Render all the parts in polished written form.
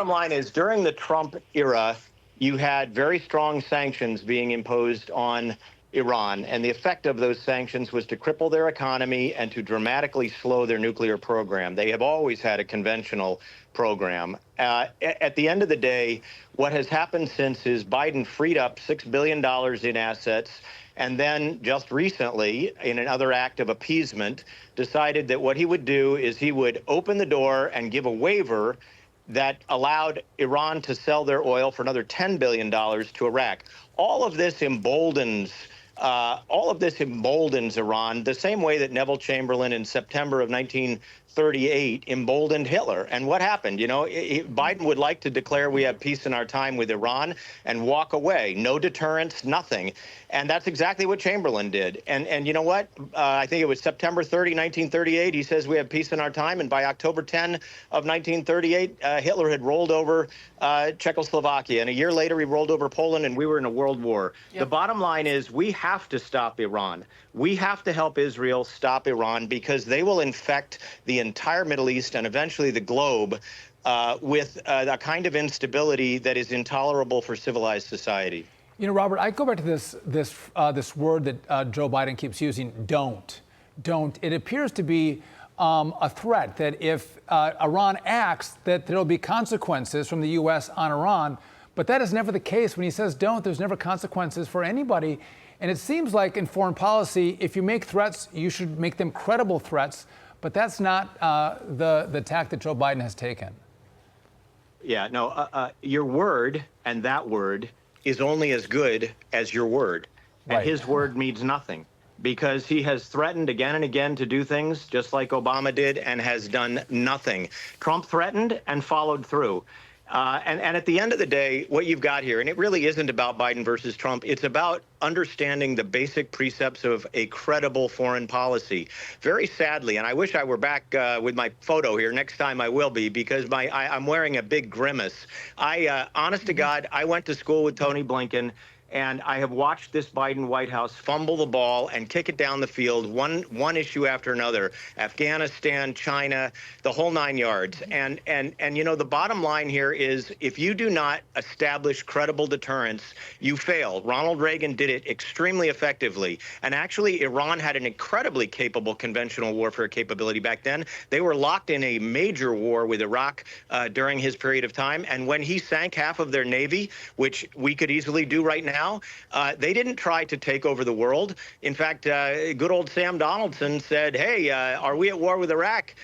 Bottom line is, during the Trump era, you had very strong sanctions being imposed on Iran, and the effect of those sanctions was to cripple their economy and to dramatically slow their nuclear program. They have always had a conventional program. At the end of the day, what has happened since is Biden freed up $6 billion in assets, and then just recently, in another act of appeasement, decided that what he would do is he would open the door and give a waiver that allowed Iran to sell their oil for another $10 billion to Iraq. All of this emboldens Iran the same way that Neville Chamberlain in September of 1938 emboldened Hitler. And what happened? You know, Biden would like to declare we have peace in our time with Iran and walk away. No deterrence, nothing. And that's exactly what Chamberlain did. And you know what? I think it was September 30, 1938. He says we have peace in our time. And by October 10 of 1938, Hitler had rolled over Czechoslovakia. And a year later, he rolled over Poland, and we were in a world war. Yep. The bottom line is we have to stop Iran. We have to help Israel stop Iran, because they will infect the entire Middle East and eventually the globe with a kind of instability that is intolerable for civilized society. You know, Robert, I go back to this word that Joe Biden keeps using, don't. It appears to be a threat that if Iran acts, that there'll be consequences from the U.S. on Iran. But that is never the case. When he says don't, there's never consequences for anybody. And it seems like in foreign policy, if you make threats, you should make them credible threats. But that's not the tack that Joe Biden has taken. Yeah, no, your word and that word is only as good as your word. And right. His word means nothing, because he has threatened again and again to do things just like Obama did and has done nothing. Trump threatened and followed through. And at the end of the day, what you've got here, and it really isn't about Biden versus Trump, it's about understanding the basic precepts of a credible foreign policy. Very sadly, and I wish I were back with my photo here. Next time I will be, because I'm wearing a big grimace. Honest to God, I went to school with Tony Blinken, and I have watched this Biden White House fumble the ball and kick it down the field, one issue after another. Afghanistan, China, the whole 9 yards. And you know, the bottom line here is, if you do not establish credible deterrence, you fail. Ronald Reagan did it extremely effectively. And actually, Iran had an incredibly capable conventional warfare capability back then. They were locked in a major war with Iraq during his period of time. And when he sank half of their navy, which we could easily do right now, they didn't try to take over the world. In fact, good old Sam Donaldson said, hey, are we at war with Iraq?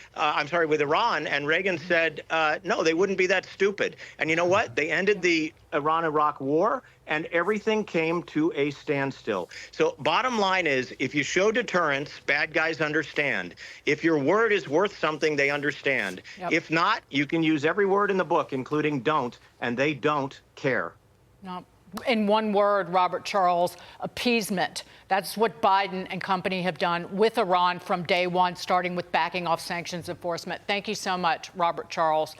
With Iran. And Reagan said, no, they wouldn't be that stupid. And you know what? They ended the Iran-Iraq war, and everything came to a standstill. So bottom line is, if you show deterrence, bad guys understand. If your word is worth something, they understand. Yep. If not, you can use every word in the book, including don't, and they don't care. No. In one word, Robert Charles, appeasement. That's what Biden and company have done with Iran from day one, starting with backing off sanctions enforcement. Thank you so much, Robert Charles.